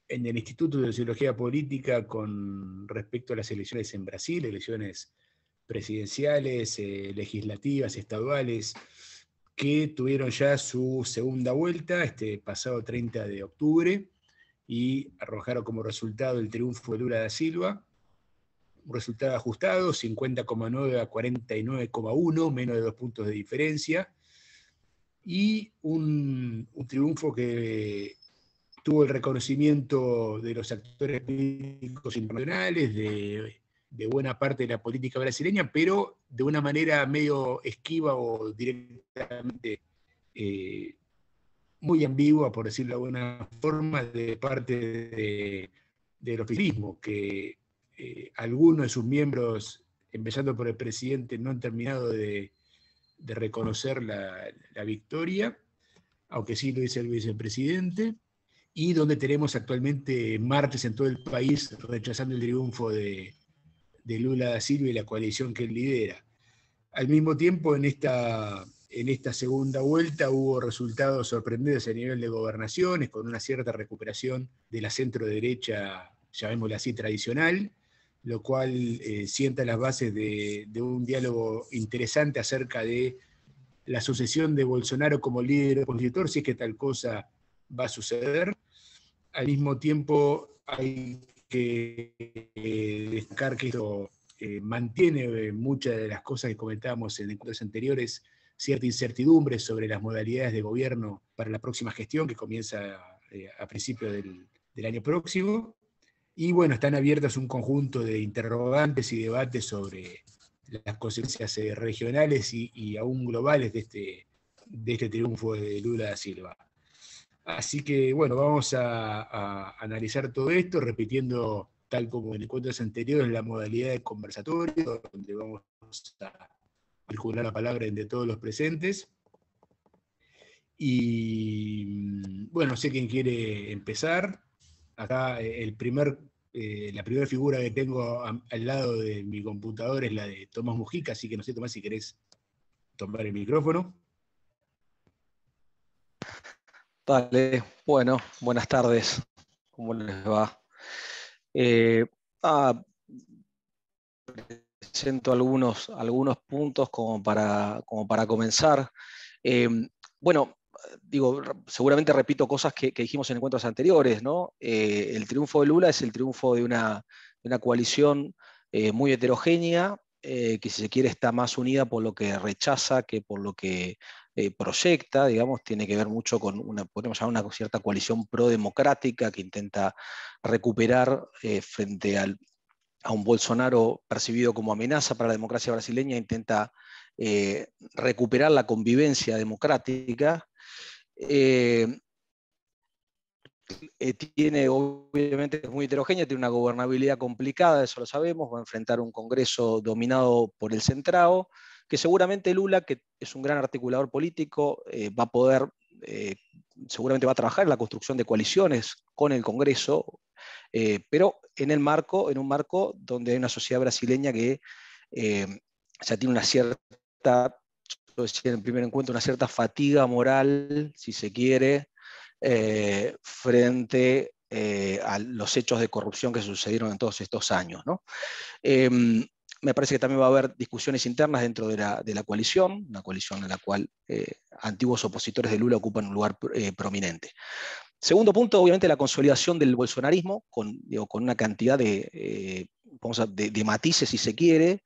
en el Instituto de Sociología Política con respecto a las elecciones en Brasil, elecciones presidenciales, legislativas, estaduales, que tuvieron ya su segunda vuelta este pasado 30 de octubre y arrojaron como resultado el triunfo de Lula da Silva, un resultado ajustado, 50,9 a 49,1, menos de 2 puntos de diferencia, y un triunfo que tuvo el reconocimiento de los actores políticos internacionales, de buena parte de la política brasileña, pero de una manera medio esquiva o directamente muy ambigua, por decirlo de alguna forma, de parte del oficialismo, que algunos de sus miembros, empezando por el presidente, no han terminado de reconocer la victoria, aunque sí lo dice el vicepresidente, y donde tenemos actualmente martes en todo el país rechazando el triunfo de Lula da Silva y la coalición que él lidera. Al mismo tiempo, en esta segunda vuelta hubo resultados sorprendentes a nivel de gobernaciones, con una cierta recuperación de la centro-derecha, llamémosla así, tradicional, lo cual sienta las bases de un diálogo interesante acerca de la sucesión de Bolsonaro como líder opositor, si es que tal cosa va a suceder. Al mismo tiempo hay que destacar que esto mantiene muchas de las cosas que comentábamos en encuentros anteriores, cierta incertidumbre sobre las modalidades de gobierno para la próxima gestión que comienza a principios del año próximo. Y bueno, están abiertas un conjunto de interrogantes y debates sobre las consecuencias regionales y aún globales de este triunfo de Lula da Silva. Así que bueno, vamos a analizar todo esto, repitiendo, tal como en encuentros anteriores, la modalidad de conversatorio, donde vamos a circular la palabra entre todos los presentes. Y bueno, no sé quién quiere empezar. Acá la primera figura que tengo al lado de mi computador es la de Tomás Mujica, así que no sé, Tomás, si querés tomar el micrófono. Dale, bueno, buenas tardes, ¿cómo les va? Eh, ah, Presento algunos puntos como para comenzar. Eh, bueno, digo, seguramente repito cosas que dijimos en encuentros anteriores, ¿no? El triunfo de Lula es el triunfo de una coalición muy heterogénea, que si se quiere está más unida por lo que rechaza que por lo que proyecta, digamos, tiene que ver mucho con podemos llamar una cierta coalición pro-democrática que intenta recuperar frente a un Bolsonaro percibido como amenaza para la democracia brasileña, intenta recuperar la convivencia democrática. Obviamente, es muy heterogénea, tiene una gobernabilidad complicada, eso lo sabemos, va a enfrentar un Congreso dominado por el centrado, que seguramente Lula, que es un gran articulador político, va a poder, seguramente va a trabajar en la construcción de coaliciones con el Congreso, pero en un marco donde hay una sociedad brasileña que ya tiene una cierta, yo decía en el primer encuentro, una cierta fatiga moral, si se quiere, frente a los hechos de corrupción que sucedieron en todos estos años, ¿no? Me parece que también va a haber discusiones internas dentro de la coalición, una coalición en la cual antiguos opositores de Lula ocupan un lugar prominente. Segundo punto, obviamente la consolidación del bolsonarismo, con una cantidad de matices, si se quiere,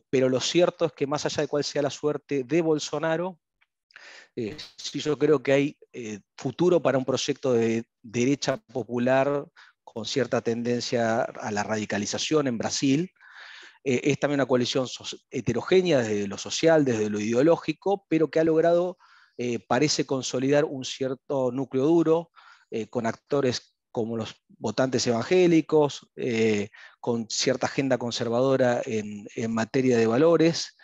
pero lo cierto es que más allá de cuál sea la suerte de Bolsonaro, sí, yo creo que hay futuro para un proyecto de derecha popular con cierta tendencia a la radicalización en Brasil. Es también una coalición heterogénea desde lo social, desde lo ideológico, pero que ha logrado, parece consolidar un cierto núcleo duro, con actores como los votantes evangélicos, con cierta agenda conservadora en materia de valores,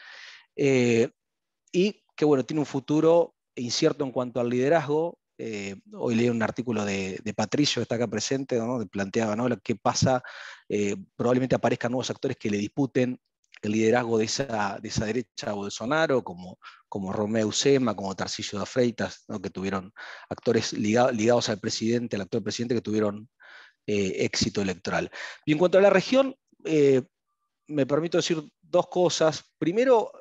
y que bueno, tiene un futuro incierto en cuanto al liderazgo. Hoy leí un artículo de Patricio, que está acá presente, ¿no? Que planteaba, ¿no?, qué pasa, probablemente aparezcan nuevos actores que le disputen el liderazgo de esa derecha a Bolsonaro, como Romeu Zema, como Tarcísio de Freitas, ¿no?, que tuvieron actores ligados al presidente, al actual presidente, que tuvieron éxito electoral. Y en cuanto a la región, me permito decir dos cosas. Primero,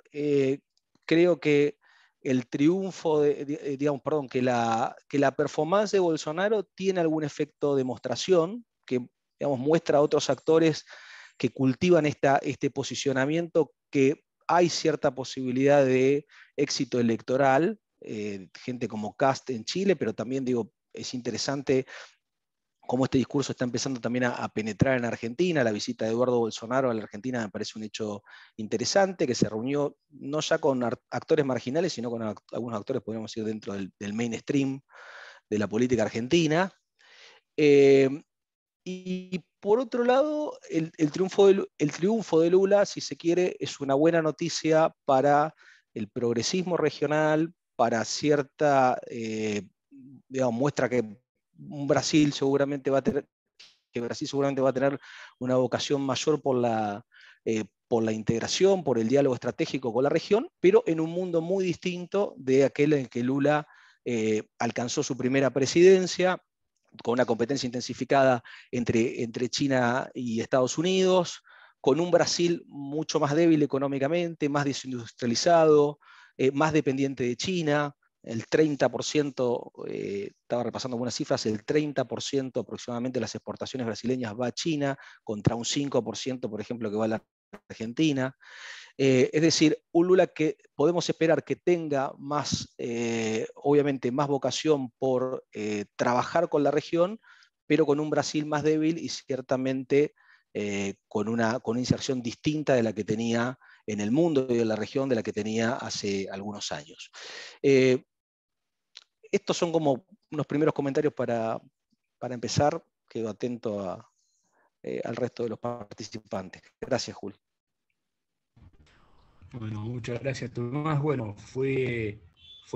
creo que el triunfo, que la performance de Bolsonaro tiene algún efecto de demostración, que muestra a otros actores que cultivan este posicionamiento, que hay cierta posibilidad de éxito electoral, gente como Kast en Chile, pero también es interesante cómo este discurso está empezando también a penetrar en Argentina. La visita de Eduardo Bolsonaro a la Argentina me parece un hecho interesante, que se reunió no ya con actores marginales, sino con algunos actores, podríamos decir, dentro del mainstream de la política argentina. Y por otro lado, el triunfo de Lula, si se quiere, es una buena noticia para el progresismo regional, para cierta, muestra que Brasil seguramente va a tener una vocación mayor por la integración, por el diálogo estratégico con la región, pero en un mundo muy distinto de aquel en que Lula alcanzó su primera presidencia, con una competencia intensificada entre China y Estados Unidos, con un Brasil mucho más débil económicamente, más desindustrializado, más dependiente de China. El 30%, estaba repasando algunas cifras, el 30% aproximadamente de las exportaciones brasileñas va a China, contra un 5%, por ejemplo, que va a la Argentina. Es decir, un Lula que podemos esperar que tenga más, obviamente, más vocación por trabajar con la región, pero con un Brasil más débil y ciertamente con una inserción distinta de la que tenía en el mundo y en la región de la que tenía hace algunos años. Estos son como unos primeros comentarios para empezar. Quedo atento al resto de los participantes. Gracias, Julio. Bueno, muchas gracias, Tomás. Bueno, fue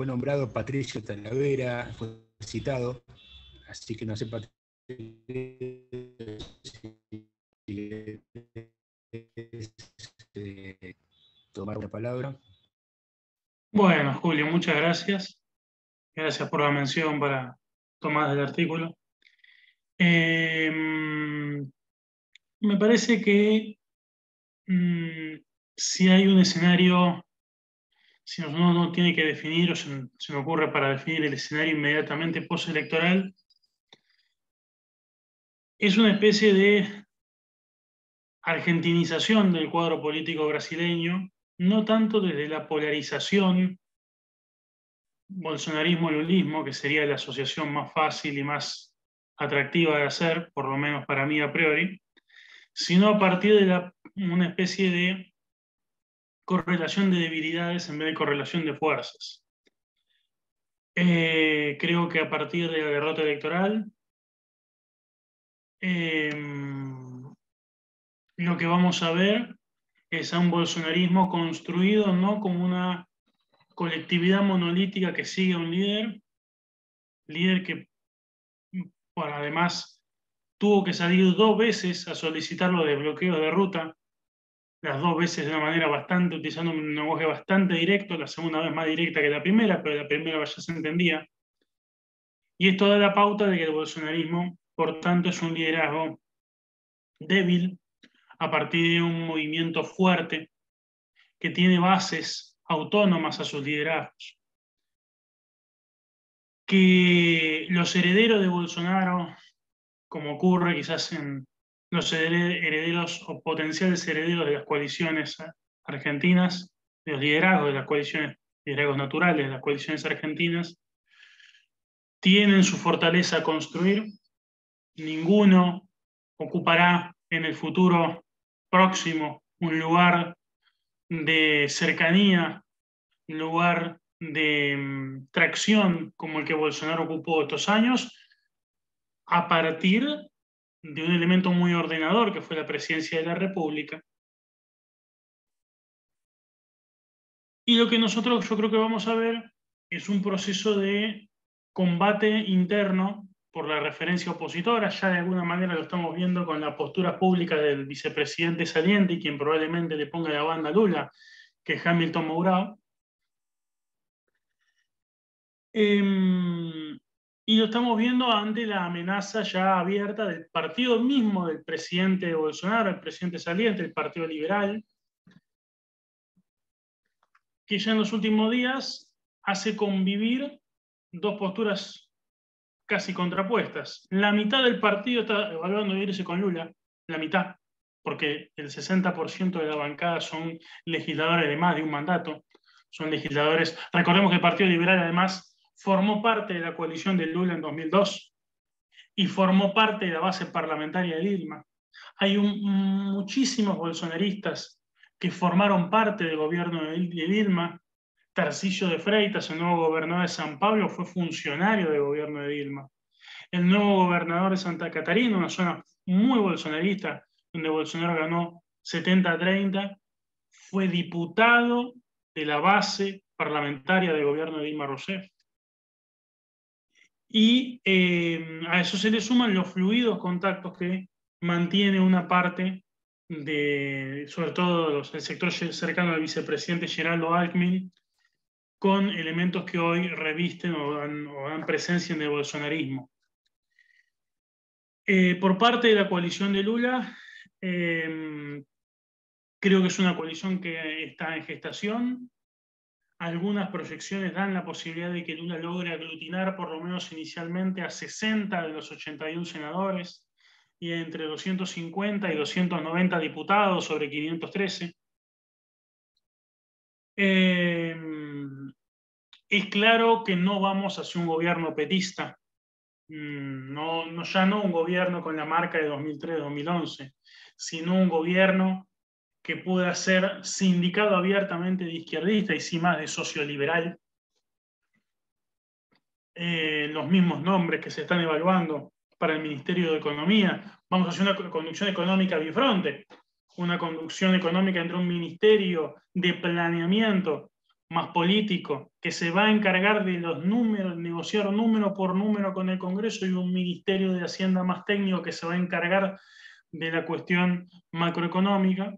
nombrado Patricio Talavera, fue citado, así que no sé, Patricio, si tomar una palabra. Bueno, Julio, muchas gracias. Gracias por la mención para Tomás del artículo. Me parece que si hay un escenario, si uno no tiene que definir, o se me ocurre para definir el escenario inmediatamente postelectoral, es una especie de argentinización del cuadro político brasileño, no tanto desde la polarización bolsonarismo-lulismo, que sería la asociación más fácil y más atractiva de hacer, por lo menos para mí a priori, sino a partir de una especie de correlación de debilidades en vez de correlación de fuerzas. Creo que a partir de la derrota electoral, lo que vamos a ver es a un bolsonarismo construido no como una colectividad monolítica que sigue a un líder que, bueno, además tuvo que salir 2 veces a solicitar los desbloqueos de ruta, las 2 veces de una manera utilizando un lenguaje bastante directo, la segunda vez más directa que la primera, pero la primera ya se entendía. Y esto da la pauta de que el bolsonarismo, por tanto, es un liderazgo débil a partir de un movimiento fuerte que tiene bases autónomas a sus liderazgos. Que los herederos de Bolsonaro, como ocurre quizás en los herederos o potenciales herederos de las coaliciones argentinas, de los liderazgos de las coaliciones, liderazgos naturales de las coaliciones argentinas, tienen su fortaleza a construir. Ninguno ocupará en el futuro próximo un lugar de cercanía, un lugar de tracción como el que Bolsonaro ocupó estos años, a partir de un elemento muy ordenador que fue la presidencia de la República. Y lo que yo creo que vamos a ver es un proceso de combate interno por la referencia opositora. Ya de alguna manera lo estamos viendo con la postura pública del vicepresidente saliente y quien probablemente le ponga la banda a Lula, que es Hamilton Mourão. Y lo estamos viendo ante la amenaza ya abierta del partido mismo del presidente Bolsonaro, el presidente saliente, el Partido Liberal, que ya en los últimos días hace convivir dos posturas casi contrapuestas. La mitad del partido está evaluando irse con Lula, la mitad, porque el 60% de la bancada son legisladores de más de un mandato, son legisladores. Recordemos que el Partido Liberal además formó parte de la coalición de Lula en 2002 y formó parte de la base parlamentaria de Dilma. Hay muchísimos bolsonaristas que formaron parte del gobierno de Dilma. Tarcísio de Freitas, el nuevo gobernador de San Pablo, fue funcionario del gobierno de Dilma. El nuevo gobernador de Santa Catarina, una zona muy bolsonarista, donde Bolsonaro ganó 70-30, fue diputado de la base parlamentaria del gobierno de Dilma Rousseff. Y a eso se le suman los fluidos contactos que mantiene una parte de, sobre todo el sector cercano al vicepresidente Geraldo Alckmin, con elementos que hoy revisten o dan presencia en el bolsonarismo. Por parte de la coalición de Lula, creo que es una coalición que está en gestación. Algunas proyecciones dan la posibilidad de que Lula logre aglutinar por lo menos inicialmente a 60 de los 81 senadores y entre 250 y 290 diputados sobre 513. Es claro que no vamos hacia un gobierno petista, ya no un gobierno con la marca de 2003-2011, sino un gobierno que pueda ser sindicado abiertamente de izquierdista y sí más de socioliberal. Los mismos nombres que se están evaluando para el Ministerio de Economía. Vamos a hacer una conducción económica bifronte, una conducción económica entre un ministerio de planeamiento más político, que se va a encargar de los números, negociar número por número con el Congreso, y un ministerio de Hacienda más técnico que se va a encargar de la cuestión macroeconómica.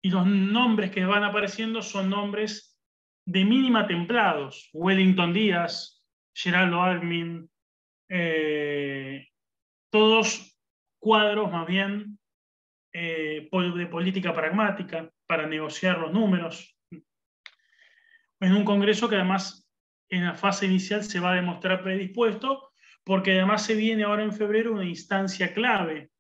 Y los nombres que van apareciendo son nombres de mínima templados. Wellington Díaz, Geraldo Alckmin, todos cuadros más bien de política pragmática para negociar los números. En un Congreso que además en la fase inicial se va a demostrar predispuesto, porque además se viene ahora en febrero una instancia clave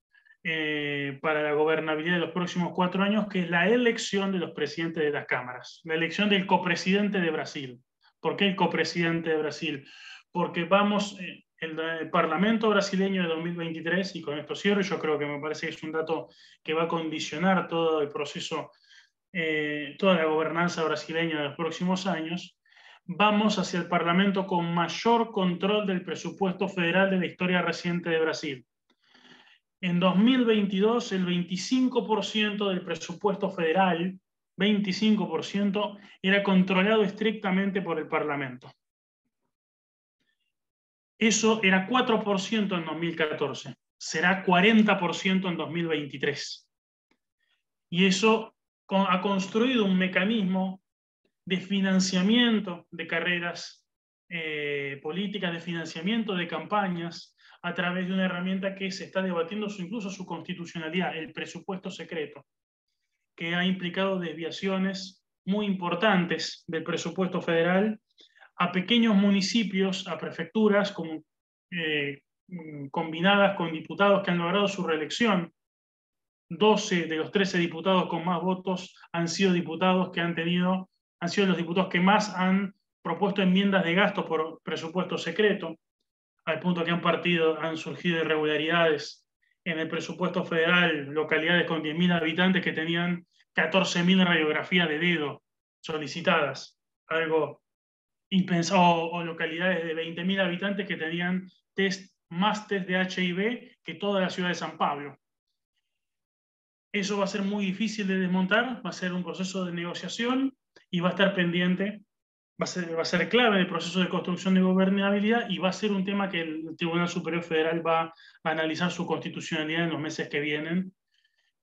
para la gobernabilidad de los próximos 4 años, que es la elección de los presidentes de las cámaras, la elección del copresidente de Brasil. ¿Por qué el copresidente de Brasil? Porque vamos, el Parlamento brasileño de 2023, y con esto cierro, yo creo que me parece que es un dato que va a condicionar todo el proceso, toda la gobernanza brasileña de los próximos años, vamos hacia el Parlamento con mayor control del presupuesto federal de la historia reciente de Brasil. En 2022, el 25% del presupuesto federal, 25%, era controlado estrictamente por el Parlamento. Eso era 4% en 2014, será 40% en 2023. Y eso ha construido un mecanismo de financiamiento de carreras políticas, de financiamiento de campañas, a través de una herramienta que se está debatiendo incluso su constitucionalidad, el presupuesto secreto, que ha implicado desviaciones muy importantes del presupuesto federal a pequeños municipios, a prefecturas, combinadas con diputados que han logrado su reelección. 12 de los 13 diputados con más votos han sido diputados que han sido los diputados que más han propuesto enmiendas de gasto por presupuesto secreto, al punto que han surgido irregularidades en el presupuesto federal, localidades con 10.000 habitantes que tenían 14.000 radiografías de dedo solicitadas, algo impensado, o localidades de 20.000 habitantes que tenían más test de HIV que toda la ciudad de San Pablo. Eso va a ser muy difícil de desmontar, va a ser un proceso de negociación y va a estar pendiente. Va a ser clave en el proceso de construcción de gobernabilidad, y va a ser un tema que el Tribunal Superior Federal va a analizar su constitucionalidad en los meses que vienen,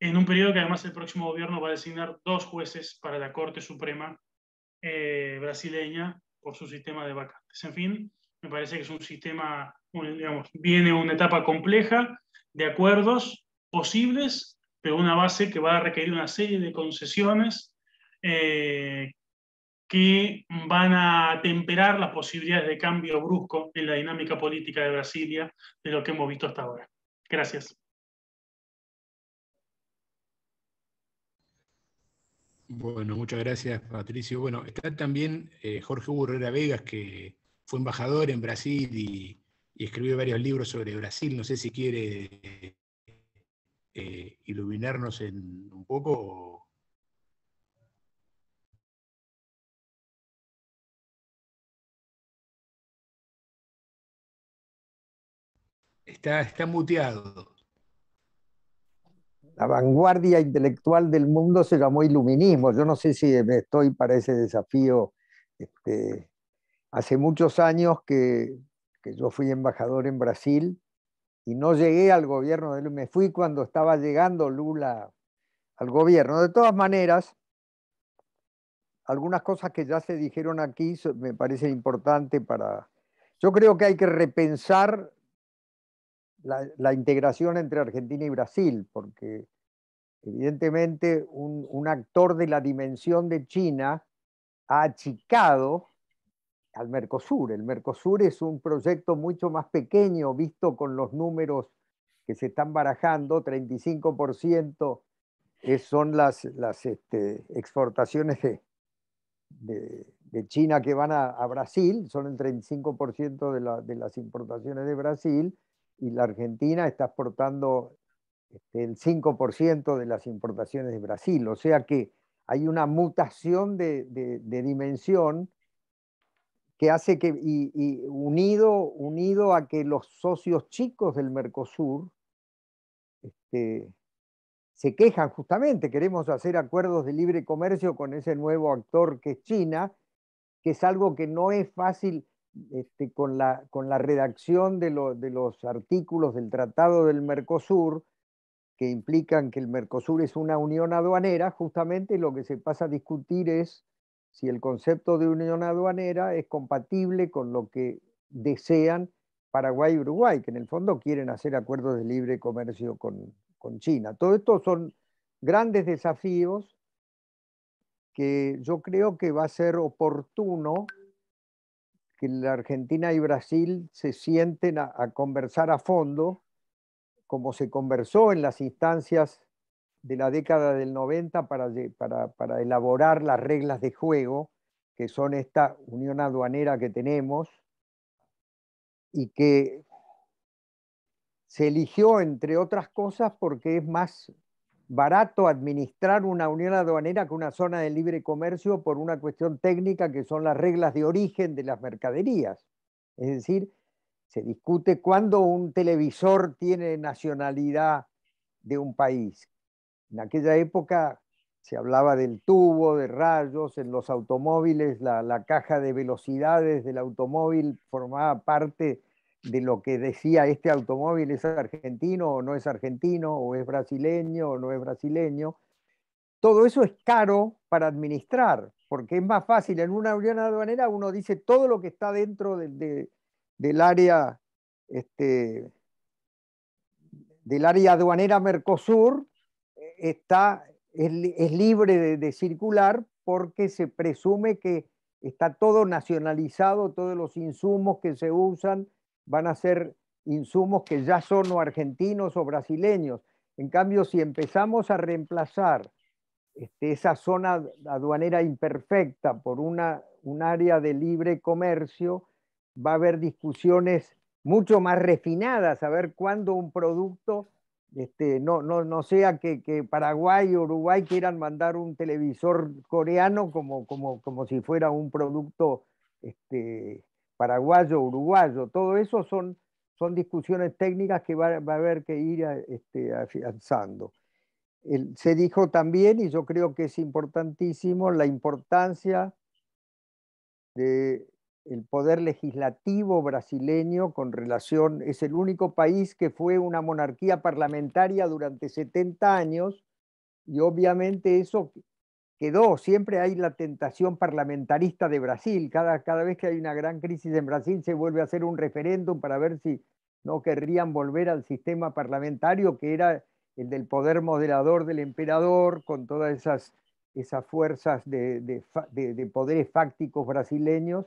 en un periodo que además el próximo gobierno va a designar 2 jueces para la Corte Suprema brasileña por su sistema de vacantes. En fin, Me parece que es un sistema, digamos, viene una etapa compleja de acuerdos posibles, pero una base que va a requerir una serie de concesiones que van a temperar las posibilidades de cambio brusco en la dinámica política de Brasilia de lo que hemos visto hasta ahora. Gracias. Bueno, muchas gracias, Patricio. Bueno, está también Jorge Hugo Herrera Vegas, que fue embajador en Brasil y escribió varios libros sobre Brasil. No sé si quiere iluminarnos en un poco. Está muteado. La vanguardia intelectual del mundo se llamó iluminismo. Yo no sé si estoy para ese desafío. Hace muchos años que yo fui embajador en Brasil y no llegué al gobierno de Lula. Me fui cuando estaba llegando Lula al gobierno. De todas maneras, algunas cosas que ya se dijeron aquí me parecen importantes para... Yo creo que hay que repensar la integración entre Argentina y Brasil, porque evidentemente un actor de la dimensión de China ha achicado al Mercosur. El Mercosur es un proyecto mucho más pequeño, visto con los números que se están barajando. 35% son las exportaciones de China que van a Brasil, son el 35% de las importaciones de Brasil, y la Argentina está exportando el 5% de las importaciones de Brasil. O sea que hay una mutación de dimensión que hace que, y unido a que los socios chicos del Mercosur se quejan justamente, queremos hacer acuerdos de libre comercio con ese nuevo actor que es China, que es algo que no es fácil con la redacción de los artículos del Tratado del Mercosur, que implican que el Mercosur es una unión aduanera. Justamente lo que se pasa a discutir es si el concepto de unión aduanera es compatible con lo que desean Paraguay y Uruguay, que en el fondo quieren hacer acuerdos de libre comercio con China. Todo esto son grandes desafíos que yo creo que va a ser oportuno que la Argentina y Brasil se sienten a conversar a fondo, como se conversó en las instancias de la década del 90 para elaborar las reglas de juego, que son esta unión aduanera que tenemos, y que se eligió, entre otras cosas, porque es más barato administrar una unión aduanera que una zona de libre comercio por una cuestión técnica que son las reglas de origen de las mercaderías. Es decir, se discute cuándo un televisor tiene nacionalidad de un país. En aquella época se hablaba del tubo, de rayos, en los automóviles la caja de velocidades del automóvil formaba parte de lo que decía este automóvil es argentino o no es argentino, o es brasileño o no es brasileño. Todo eso es caro para administrar, porque es más fácil en una unión aduanera, uno dice todo lo que está dentro del área del área aduanera Mercosur es libre de circular, porque se presume que está todo nacionalizado, todos los insumos que se usan van a ser insumos que ya son o argentinos o brasileños. En cambio, si empezamos a reemplazar esa zona aduanera imperfecta por un área de libre comercio, va a haber discusiones mucho más refinadas, a ver cuándo un producto no sea que Paraguay o Uruguay quieran mandar un televisor coreano como si fuera un producto paraguayo o uruguayo. Todo eso son discusiones técnicas que va a haber que ir afianzando. Se dijo también, y yo creo que es importantísimo, la importancia del poder legislativo brasileño con relación, es el único país que fue una monarquía parlamentaria durante 70 años, y obviamente eso quedó, siempre hay la tentación parlamentarista de Brasil. Cada vez que hay una gran crisis en Brasil se vuelve a hacer un referéndum para ver si no querrían volver al sistema parlamentario, que era el del poder moderador del emperador, con todas esas fuerzas de poderes fácticos brasileños,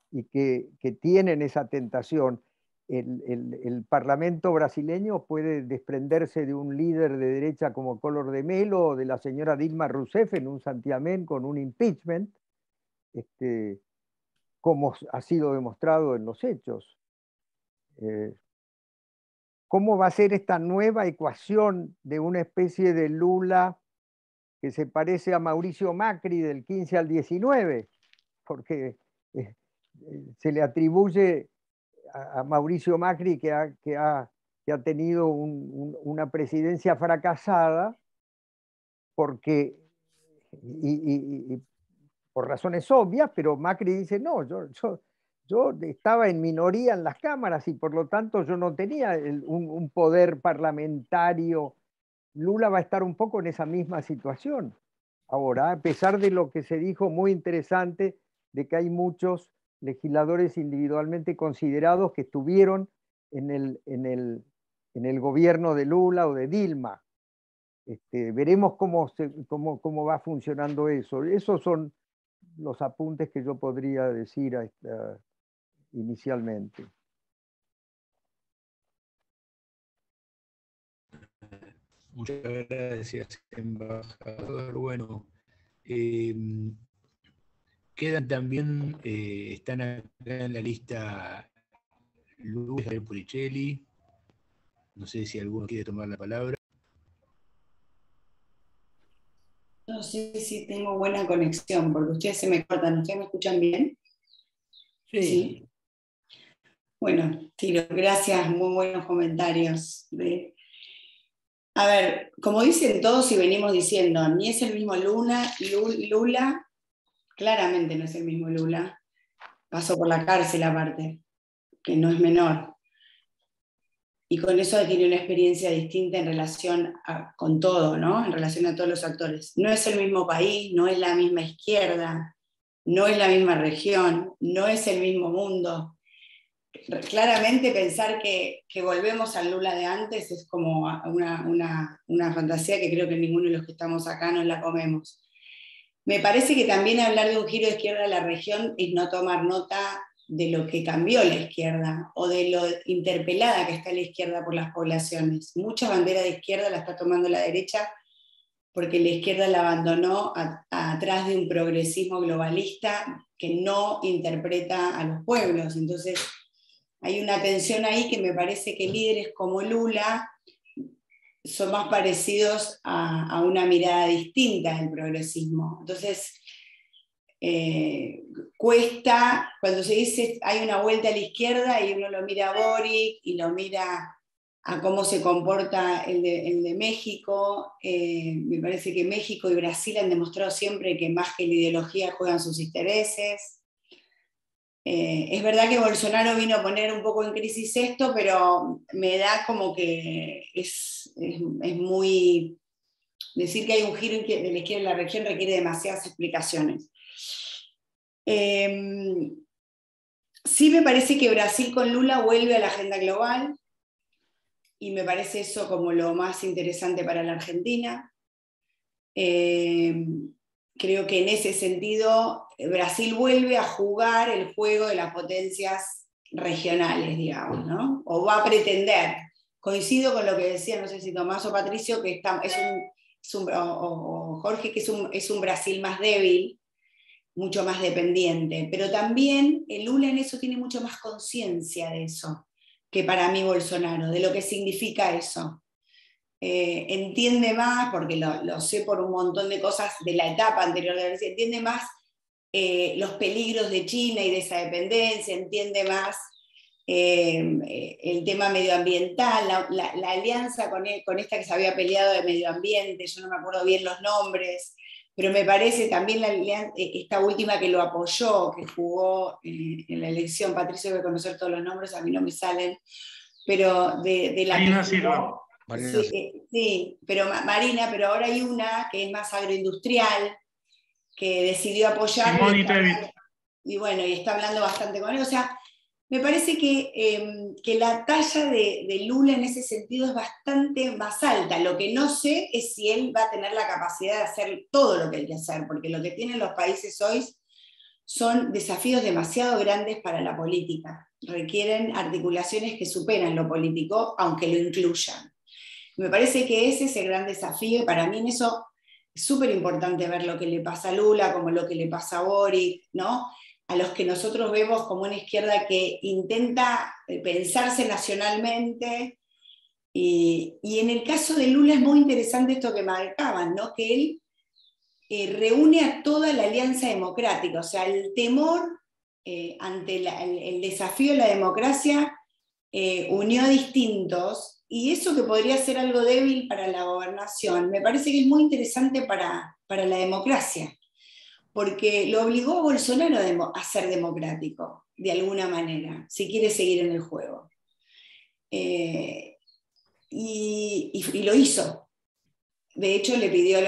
y que tienen esa tentación. El Parlamento brasileño puede desprenderse de un líder de derecha como Collor de Mello o de la señora Dilma Rousseff en un santiamén con un impeachment, como ha sido demostrado en los hechos. ¿Cómo va a ser esta nueva ecuación de una especie de Lula que se parece a Mauricio Macri del 15 al 19? Porque se le atribuye a Mauricio Macri que ha tenido una presidencia fracasada porque, y por razones obvias, pero Macri dice, no, yo estaba en minoría en las cámaras y por lo tanto yo no tenía un poder parlamentario. Lula va a estar un poco en esa misma situación ahora, a pesar de lo que se dijo muy interesante, de que hay muchos legisladores individualmente considerados que estuvieron en el gobierno de Lula o de Dilma. Veremos cómo va funcionando eso. Esos son los apuntes que yo podría decir inicialmente. Muchas gracias, embajador. Bueno, quedan también, están acá en la lista Luis Puricelli. No sé si alguno quiere tomar la palabra. No sé si tengo buena conexión, porque ustedes se me cortan. ¿Ustedes me escuchan bien? Sí. Bueno, Tiro, gracias, muy buenos comentarios. A ver, como dicen todos y venimos diciendo, ni es el mismo Lula, claramente no es el mismo Lula. Pasó por la cárcel aparte, que no es menor. Y con eso tiene una experiencia distinta en relación con todo, ¿no? En relación a todos los actores. No es el mismo país, no es la misma izquierda, no es la misma región, no es el mismo mundo. Claramente pensar que volvemos al Lula de antes es como una fantasía que creo que ninguno de los que estamos acá nos la comemos. Me parece que también hablar de un giro de izquierda de la región es no tomar nota de lo que cambió la izquierda o de lo interpelada que está la izquierda por las poblaciones. Mucha bandera de izquierda la está tomando la derecha porque la izquierda la abandonó atrás de un progresismo globalista que no interpreta a los pueblos. Entonces hay una tensión ahí que me parece que líderes como Lula son más parecidos a una mirada distinta del progresismo. Entonces, cuesta, cuando se dice hay una vuelta a la izquierda y uno lo mira a Boric y lo mira a cómo se comporta el de México, me parece que México y Brasil han demostrado siempre que más que la ideología juegan sus intereses. Es verdad que Bolsonaro vino a poner un poco en crisis esto, pero me da como que es muy... Decir que hay un giro de la izquierda en la región requiere demasiadas explicaciones. Sí me parece que Brasil con Lula vuelve a la agenda global y me parece eso como lo más interesante para la Argentina. Creo que en ese sentido Brasil vuelve a jugar el juego de las potencias regionales, digamos, ¿no? O va a pretender. Coincido con lo que decía, no sé si Tomás o Patricio, que o Jorge, que es un Brasil más débil, mucho más dependiente, pero también el Lula en eso tiene mucho más conciencia de eso que para mí Bolsonaro, de lo que significa eso. Entiende más, porque lo sé por un montón de cosas de la etapa anterior de Brasil, entiende más los peligros de China y de esa dependencia, entiende más el tema medioambiental, la alianza con esta que se había peleado de medio ambiente, yo no me acuerdo bien los nombres, pero me parece también esta última que lo apoyó, que jugó en la elección, Patricio debe conocer todos los nombres, a mí no me salen, pero de la Marina Silva. Sí, pero Marina, pero ahora hay una que es más agroindustrial, que decidió apoyar. Y bueno, y está hablando bastante con él. O sea, me parece que la talla de Lula en ese sentido es bastante más alta. Lo que no sé es si él va a tener la capacidad de hacer todo lo que hay que hacer, porque lo que tienen los países hoy son desafíos demasiado grandes para la política. Requieren articulaciones que superan lo político, aunque lo incluyan. Me parece que ese es el gran desafío, y para mí en eso es súper importante ver lo que le pasa a Lula, como lo que le pasa a Boric, ¿no? A los que nosotros vemos como una izquierda que intenta pensarse nacionalmente. Y en el caso de Lula es muy interesante esto que marcaban, ¿no? Que él reúne a toda la alianza democrática, o sea, el temor ante el desafío de la democracia unió a distintos, y eso que podría ser algo débil para la gobernación, me parece que es muy interesante para la democracia, porque lo obligó a Bolsonaro a ser democrático, de alguna manera, si quiere seguir en el juego. Y lo hizo. De hecho, le pidió,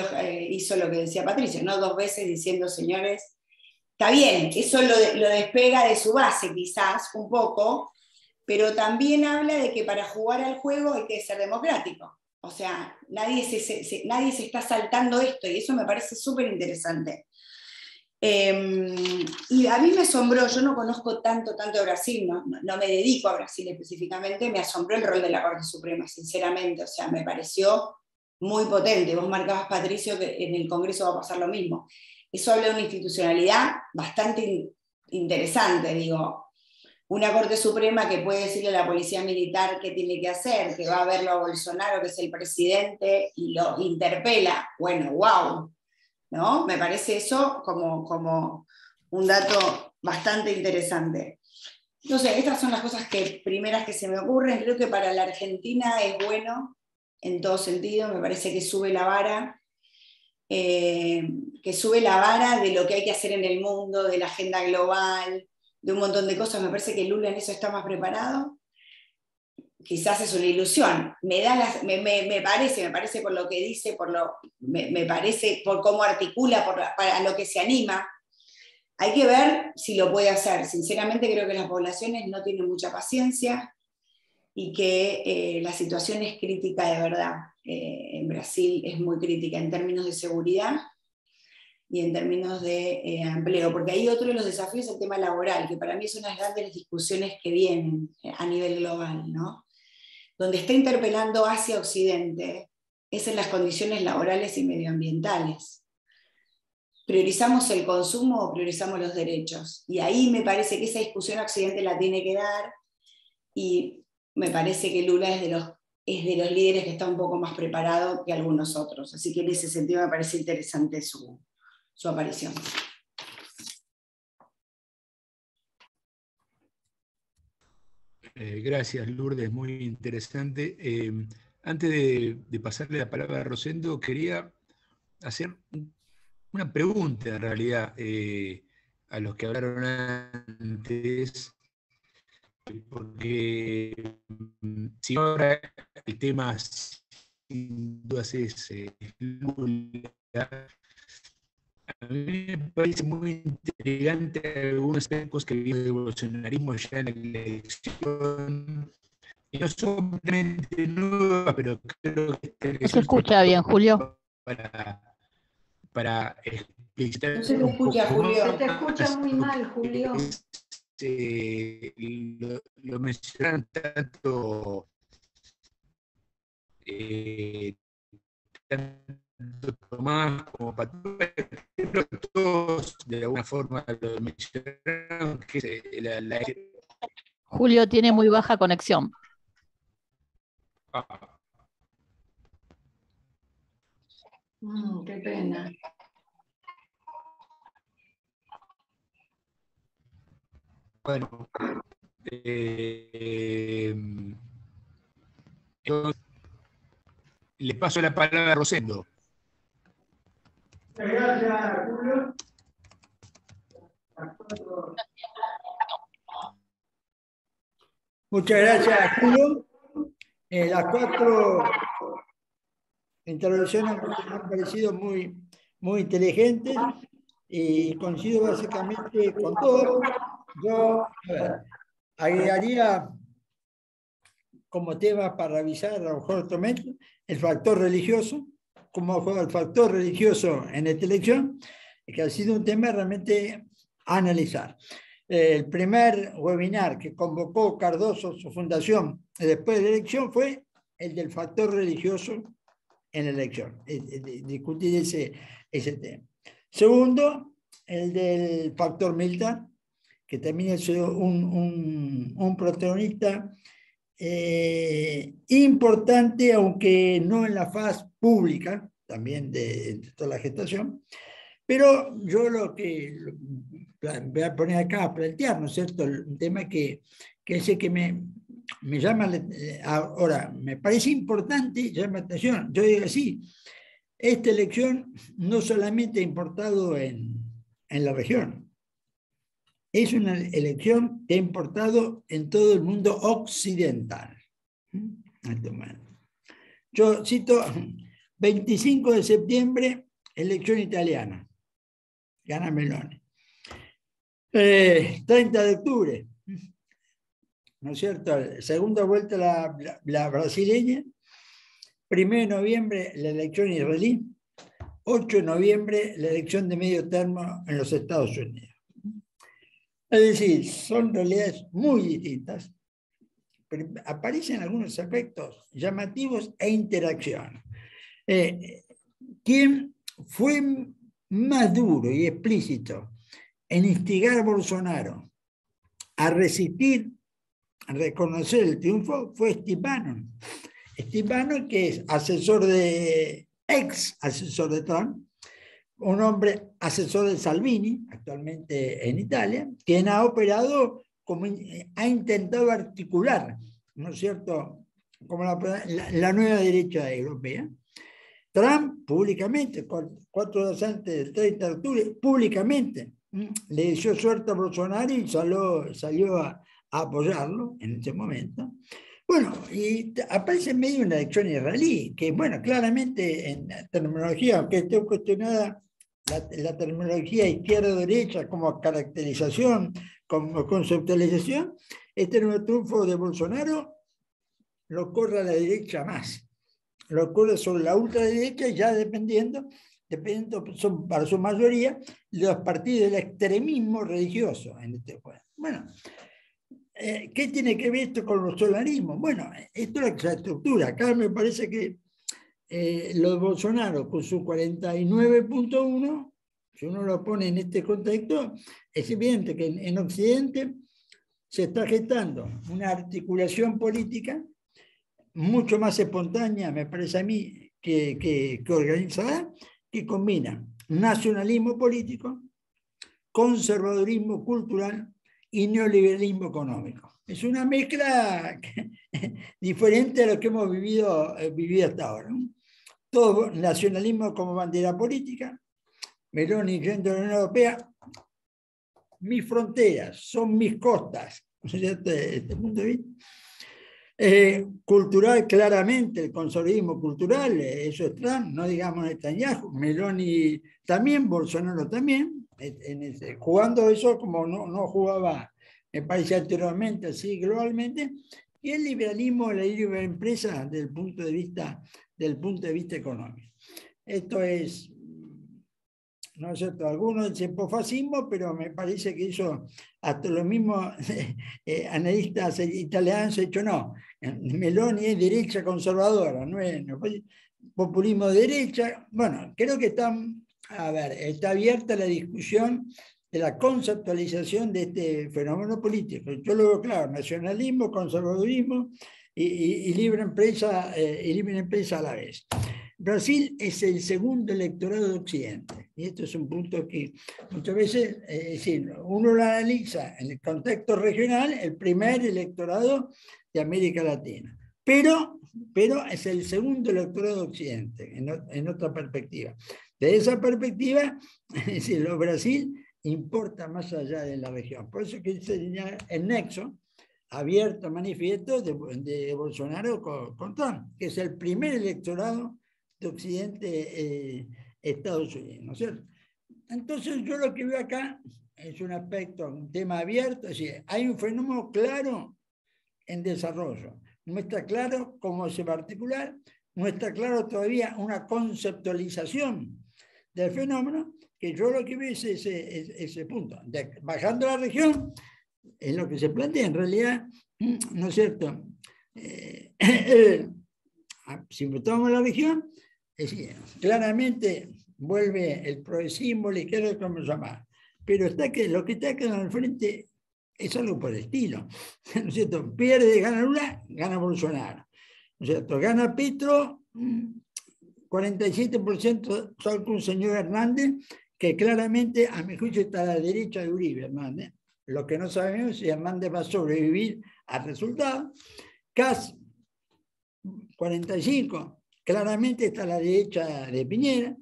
hizo lo que decía Patricio, ¿no? 2 veces diciendo, señores, está bien, eso lo despega de su base quizás un poco, pero también habla de que para jugar al juego hay que ser democrático. O sea, nadie se está saltando esto, y eso me parece súper interesante. Y a mí me asombró, yo no conozco tanto de Brasil, no me dedico a Brasil específicamente, me asombró el rol de la Corte Suprema, sinceramente, o sea, me pareció muy potente. Vos marcabas, Patricio, que en el Congreso va a pasar lo mismo. Eso habla de una institucionalidad bastante interesante, digo, una Corte Suprema que puede decirle a la policía militar qué tiene que hacer, que va a verlo a Bolsonaro, que es el presidente, y lo interpela. Bueno, wow, ¿no? Me parece eso como un dato bastante interesante. Entonces, estas son las cosas primeras que se me ocurren. Creo que para la Argentina es bueno, en todo sentido, me parece que sube la vara, de lo que hay que hacer en el mundo, de la agenda global, de un montón de cosas. Me parece que Lula en eso está más preparado. Quizás es una ilusión. Me parece por lo que dice, me parece por cómo articula, para lo que se anima. Hay que ver si lo puede hacer. Sinceramente creo que las poblaciones no tienen mucha paciencia y que la situación es crítica de verdad. En Brasil es muy crítica en términos de seguridad y en términos de empleo, porque ahí otro de los desafíos es el tema laboral, que para mí es una de las grandes discusiones que vienen a nivel global, ¿no? Donde está interpelando hacia Occidente es en las condiciones laborales y medioambientales. ¿Priorizamos el consumo o priorizamos los derechos? Y ahí me parece que esa discusión Occidente la tiene que dar, y me parece que Lula es de los líderes que está un poco más preparado que algunos otros. Así que en ese sentido me parece interesante su aparición. Gracias, Lourdes, muy interesante. Antes de pasarle la palabra a Rosendo, quería hacer una pregunta, en realidad, a los que hablaron antes, porque si ahora el tema sin dudas es Lula, a mí me parece muy intrigante algunos aspectos que viene del bolsonarismo ya en la elección, y no son completamente nuevas, pero creo que esta elección se escucha bien, Julio. Para explicitar no se te escucha, Julio. Se te escucha muy mal, Julio. Lo mencionaron tanto Tomás como Patricio, pero todos de alguna forma lo mencionaron, que es Julio tiene muy baja conexión. Qué pena. Bueno, entonces, le paso la palabra a Rosendo. Gracias, Julio. Muchas gracias, Julio. Las 4 intervenciones me han parecido muy inteligentes. y coincido básicamente con todo. Yo, agregaría como tema para revisar, a lo mejor otro método, el factor religioso, cómo juega el factor religioso en esta elección, que ha sido un tema realmente a analizar. El primer webinar que convocó Cardoso, su fundación, después de la elección, fue el del factor religioso en la elección, discutir ese tema. Segundo, el del factor militar, que también es un protagonista importante, aunque no en la faz pública, también de toda la gestación, pero yo lo que voy a poner acá a plantear, ¿no es cierto?, un tema que ese que me llama, ahora, me parece importante, llama la atención, yo digo así, esta elección no solamente ha importado en la región, es una elección que ha importado en todo el mundo occidental. Yo cito 25 de septiembre, elección italiana, gana Meloni. 30 de octubre, ¿no es cierto? Segunda vuelta la brasileña. 1 de noviembre, la elección israelí. 8 de noviembre, la elección de medio término en los Estados Unidos. Es decir, son realidades muy distintas, pero aparecen algunos aspectos llamativos e interacción. ¿Quién fue más duro y explícito en instigar a Bolsonaro a resistir, a reconocer el triunfo? Fue Steve Bannon. Steve Bannon, que es ex asesor de Trump, un hombre asesor de Salvini, actualmente en Italia, quien ha operado, ha intentado articular, ¿no es cierto?, como la nueva derecha europea. Trump, públicamente, 4 días antes del 30 de octubre, públicamente, le dio suerte a Bolsonaro y salió a apoyarlo en ese momento. Bueno, y aparece en medio una elección israelí, que, bueno, claramente en la terminología, aunque esté cuestionada la terminología izquierda-derecha como caracterización, como conceptualización, este nuevo triunfo de Bolsonaro lo corre a la derecha más, lo corre sobre la ultraderecha, ya dependiendo son, para su mayoría, los partidos del extremismo religioso en este juego. Bueno, ¿qué tiene que ver esto con los solarismos? Bueno, esto es la estructura. Acá me parece que lo de Bolsonaro con su 49.1, si uno lo pone en este contexto, es evidente que en Occidente se está gestando una articulación política mucho más espontánea, me parece a mí, que organizada, que combina nacionalismo político, conservadurismo cultural y neoliberalismo económico. Es una mezcla diferente a lo que hemos vivido hasta ahora, ¿no? Todo nacionalismo como bandera política, Meloni yendo a la Unión Europea, mis fronteras son mis costas, desde este punto de vista. Cultural, claramente, el conservadurismo cultural, eso es Trump, no digamos Netanyahu, Meloni también, Bolsonaro también, jugando eso como no jugaba, me parece, anteriormente, así globalmente, y el liberalismo, la libre empresa desde el punto de vista económico. Esto es, ¿no es cierto? Algunos dicen posfascismo, pero me parece que eso, hasta los mismos analistas italianos han dicho no. Meloni es derecha conservadora, no es populismo de derecha. Bueno, creo que está abierta la discusión de la conceptualización de este fenómeno político. Yo lo veo claro, nacionalismo, conservadurismo y libre empresa a la vez. Brasil es el segundo electorado de Occidente, y esto es un punto que muchas veces, uno lo analiza en el contexto regional, el primer electorado de América Latina, pero es el segundo electorado de Occidente, en otra perspectiva. De esa perspectiva, Brasil importa más allá de la región. Por eso que sería el nexo abierto, manifiesto de Bolsonaro con Trump, que es el primer electorado de Occidente, Estados Unidos, ¿no es cierto? Entonces yo lo que veo acá es un aspecto, un tema abierto, es decir, hay un fenómeno claro en desarrollo. No está claro cómo se va a articular, no está claro todavía una conceptualización del fenómeno, que yo lo que veo es ese punto. Bajando la región, es lo que se plantea en realidad, ¿no es cierto? Si tomamos la región, es decir, claramente vuelve el progresismo, la izquierda, como se llama. Pero lo que está quedando al frente es algo por el estilo, ¿no es cierto? Pierde, gana Lula, gana Bolsonaro, ¿no es cierto? Gana Petro, 47% solo un señor Hernández, que claramente, a mi juicio, está a la derecha de Uribe Hernández. Lo que no sabemos es si Hernández va a sobrevivir al resultado. Kass, 45%, claramente está a la derecha de Piñera.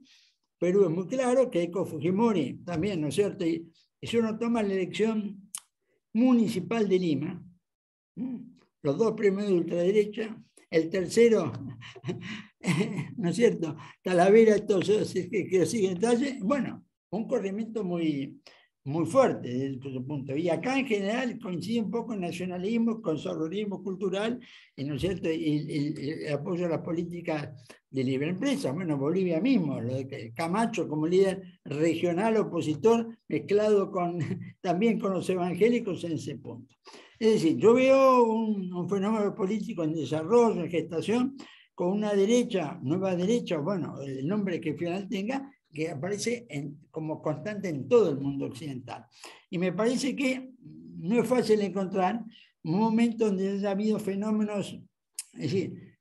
Perú es muy claro, Keiko Fujimori también, ¿no es cierto? Y si uno toma la elección municipal de Lima, los dos primeros de ultraderecha, el tercero, ¿no es cierto? Talavera, todos que siguen talle, bueno, un corrimiento muy, muy fuerte desde ese punto. Y acá en general coincide un poco el nacionalismo, conservadurismo cultural, ¿no es cierto? Y el apoyo a las políticas de libre empresa. Bueno, Bolivia mismo, lo de Camacho como líder regional opositor, mezclado también con los evangélicos en ese punto. Es decir, yo veo un fenómeno político en desarrollo, en gestación, con una derecha, nueva derecha, bueno, el nombre que al final tenga, que aparece como constante en todo el mundo occidental. Y me parece que no es fácil encontrar un momento donde haya habido fenómenos, es decir,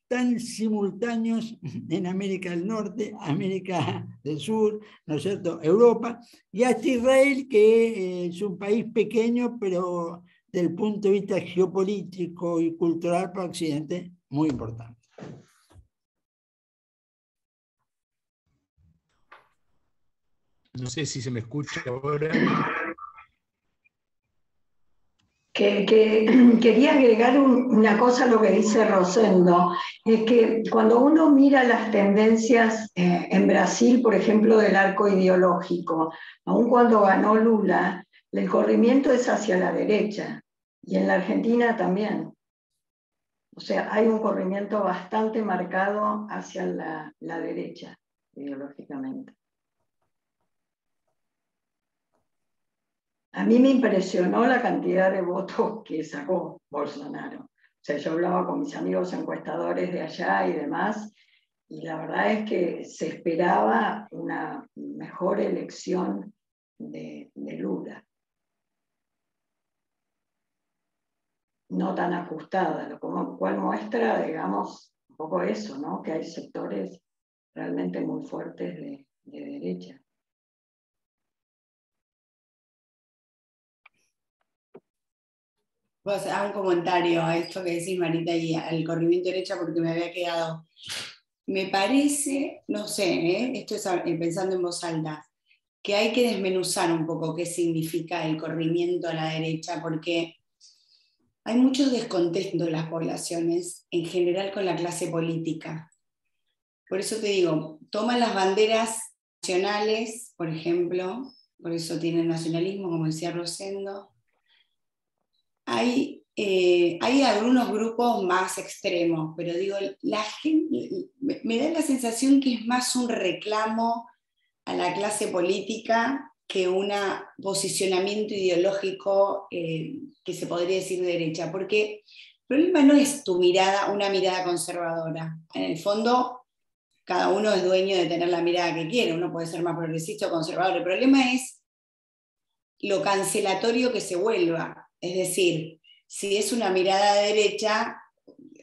tan simultáneos en América del Norte, América del Sur, ¿no es cierto?, Europa, y hasta Israel, que es un país pequeño, pero desde el punto de vista geopolítico y cultural para Occidente, muy importante. No sé si se me escucha ahora. Quería agregar una cosa a lo que dice Rosendo, es que cuando uno mira las tendencias en Brasil, por ejemplo, del arco ideológico, aun cuando ganó Lula, el corrimiento es hacia la derecha, y en la Argentina también. O sea, hay un corrimiento bastante marcado hacia la derecha, ideológicamente. A mí me impresionó la cantidad de votos que sacó Bolsonaro. O sea, yo hablaba con mis amigos encuestadores de allá y demás, y la verdad es que se esperaba una mejor elección de Lula. No tan ajustada, lo cual muestra, digamos, un poco eso, ¿no? Que hay sectores realmente muy fuertes de derecha. Voy a hacer un comentario a esto que decís, Marita, y al corrimiento derecha, porque me había quedado. Me parece, no sé, esto es pensando en voz alta, que hay que desmenuzar un poco qué significa el corrimiento a la derecha, porque hay mucho descontento en las poblaciones, en general con la clase política. Por eso te digo, toman las banderas nacionales, por ejemplo, por eso tienen nacionalismo, como decía Rosendo. Hay algunos grupos más extremos, pero digo, la gente, me da la sensación que es más un reclamo a la clase política que un posicionamiento ideológico que se podría decir de derecha, porque el problema no es tu mirada, una mirada conservadora. En el fondo, cada uno es dueño de tener la mirada que quiere, uno puede ser más progresista o conservador. El problema es lo cancelatorio que se vuelva, es decir, si es una mirada de derecha,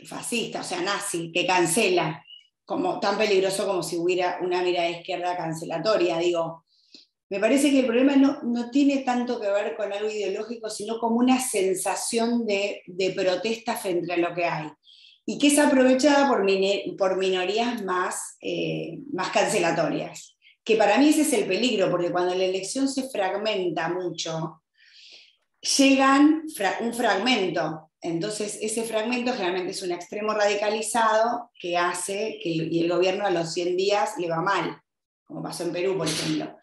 fascista, o sea, nazi, que cancela, como, tan peligroso como si hubiera una mirada de izquierda cancelatoria, digo. Me parece que el problema no tiene tanto que ver con algo ideológico, sino como una sensación de protesta frente a lo que hay. Y que es aprovechada por minorías más cancelatorias. Que para mí ese es el peligro, porque cuando la elección se fragmenta mucho, llegan un fragmento. Entonces ese fragmento generalmente es un extremo radicalizado que hace que el gobierno a los 100 días le va mal. como pasó en Perú, por ejemplo,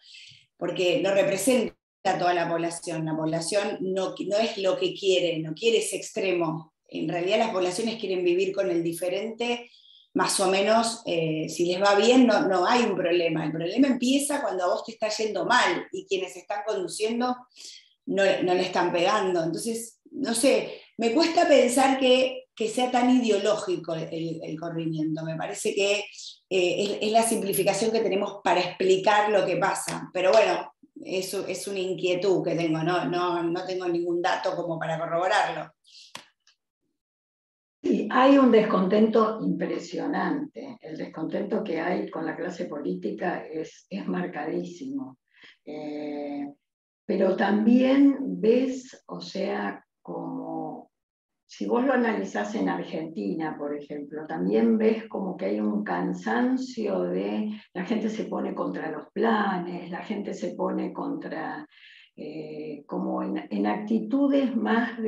porque no representa a toda la población no es lo que quiere, no quiere ese extremo. En realidad las poblaciones quieren vivir con el diferente, más o menos, si les va bien no hay un problema. El problema empieza cuando a vos te está yendo mal y quienes están conduciendo no le están pegando. Entonces, no sé, me cuesta pensar que sea tan ideológico el corrimiento. Me parece que es la simplificación que tenemos para explicar lo que pasa. Pero bueno, eso es una inquietud que tengo, no tengo ningún dato como para corroborarlo. Sí, hay un descontento impresionante. El descontento que hay con la clase política es marcadísimo. Pero también ves, o sea, como si vos lo analizás en Argentina, por ejemplo, también ves como que hay un cansancio de la gente se pone contra los planes, la gente se pone contra, como en actitudes más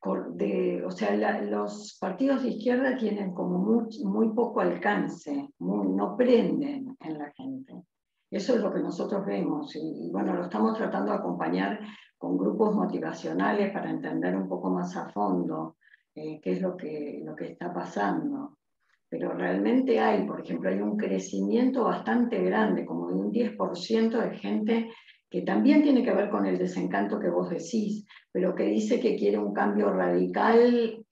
o sea, los partidos de izquierda tienen como muy poco alcance, no prenden en la gente. Eso es lo que nosotros vemos y bueno, lo estamos tratando de acompañar con grupos motivacionales para entender un poco más a fondo qué es lo que está pasando. Pero realmente por ejemplo, hay un crecimiento bastante grande, como de un 10% de gente que también tiene que ver con el desencanto que vos decís, pero que dice que quiere un cambio radical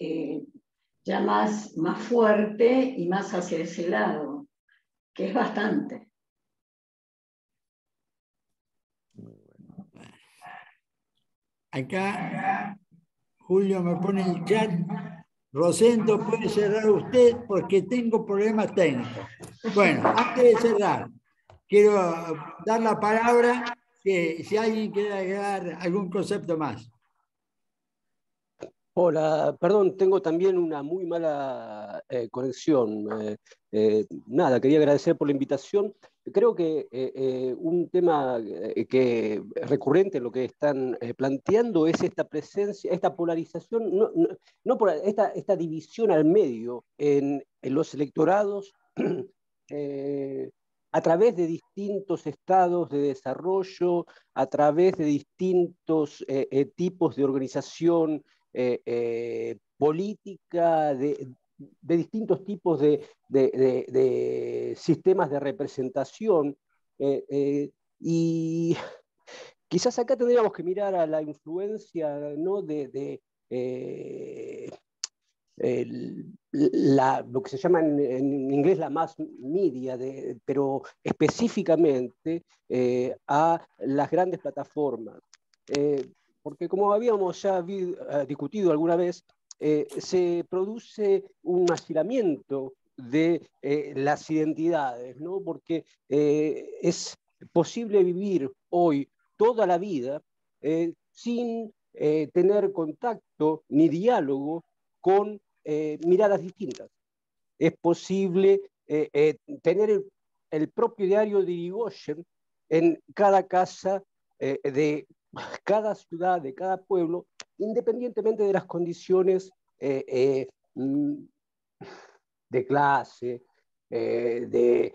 ya más fuerte y más hacia ese lado, que es bastante. Acá Julio me pone en el chat, Rosendo, puede cerrar usted porque tengo problemas técnicos. Bueno, antes de cerrar, quiero dar la palabra si alguien quiere agregar algún concepto más. Hola, perdón, tengo también una muy mala conexión. Nada, quería agradecer por la invitación. Creo que un tema que recurrente en lo que están planteando es esta presencia, esta polarización, no por esta división al medio en los electorados a través de distintos estados de desarrollo, a través de distintos tipos de organización política, de distintos tipos de sistemas de representación. Y quizás acá tendríamos que mirar a la influencia, ¿no? Lo que se llama en inglés la mass media, pero específicamente a las grandes plataformas. Porque como habíamos ya discutido alguna vez, se produce un hacinamiento de las identidades, ¿no? Porque es posible vivir hoy toda la vida sin tener contacto ni diálogo con miradas distintas. Es posible tener el propio diario de Irigoyen en cada casa de cada ciudad, de cada pueblo, independientemente de las condiciones de clase, de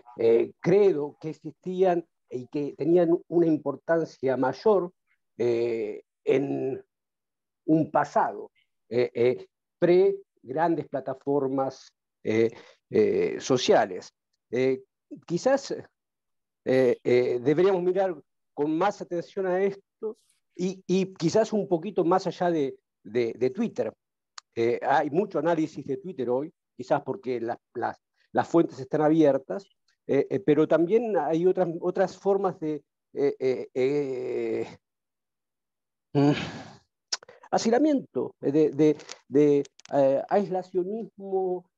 credo que existían y que tenían una importancia mayor en un pasado pre-grandes plataformas sociales. Quizás deberíamos mirar con más atención a esto y quizás un poquito más allá de Twitter. Hay mucho análisis de Twitter hoy, quizás porque las fuentes están abiertas, pero también hay otras formas de hacinamiento, de aislacionismo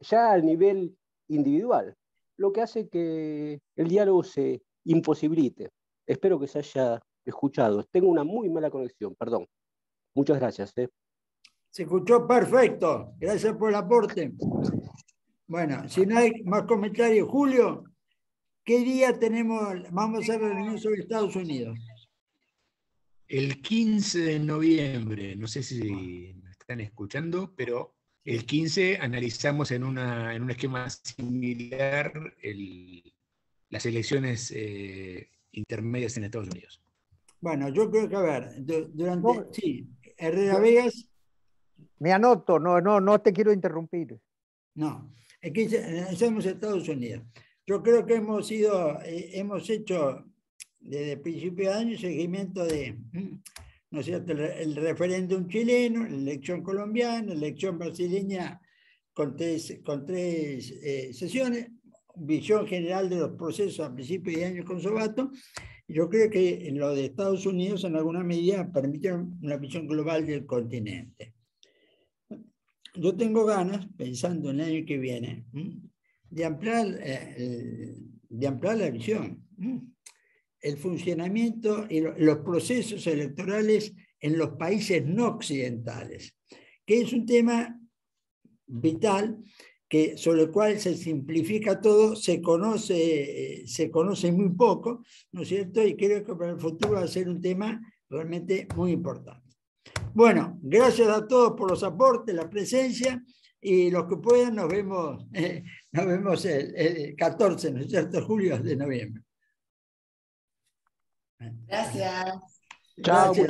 ya al nivel individual, lo que hace que el diálogo se imposibilite. Espero que se haya escuchado. Tengo una muy mala conexión, perdón. Muchas gracias. Se escuchó perfecto. Gracias por el aporte. Bueno, si no hay más comentarios, Julio, ¿qué día vamos a hacer la reunión sobre Estados Unidos? El 15 de noviembre, no sé si me están escuchando, pero El 15 analizamos en un esquema similar las elecciones intermedias en Estados Unidos. Bueno, yo creo que, a ver, durante... No, sí, Herrera Vegas... Me anoto, no te quiero interrumpir. No, es que analizamos Estados Unidos. Yo creo que hemos hecho desde el principio de año seguimiento de, ¿no es cierto?, el referéndum chileno, la elección colombiana, la elección brasileña con tres sesiones, visión general de los procesos a principios de año con Sobato. Yo creo que en lo de Estados Unidos en alguna medida permitieron una visión global del continente. Yo tengo ganas, pensando en el año que viene, de ampliar la visión, el funcionamiento y los procesos electorales en los países no occidentales, que es un tema vital, sobre el cual se simplifica todo, se conoce muy poco, ¿no es cierto? Y creo que para el futuro va a ser un tema realmente muy importante. Bueno, gracias a todos por los aportes, la presencia, y los que puedan nos vemos el 14, ¿no es cierto?, julio de noviembre. Gracias. Chao, Gracias.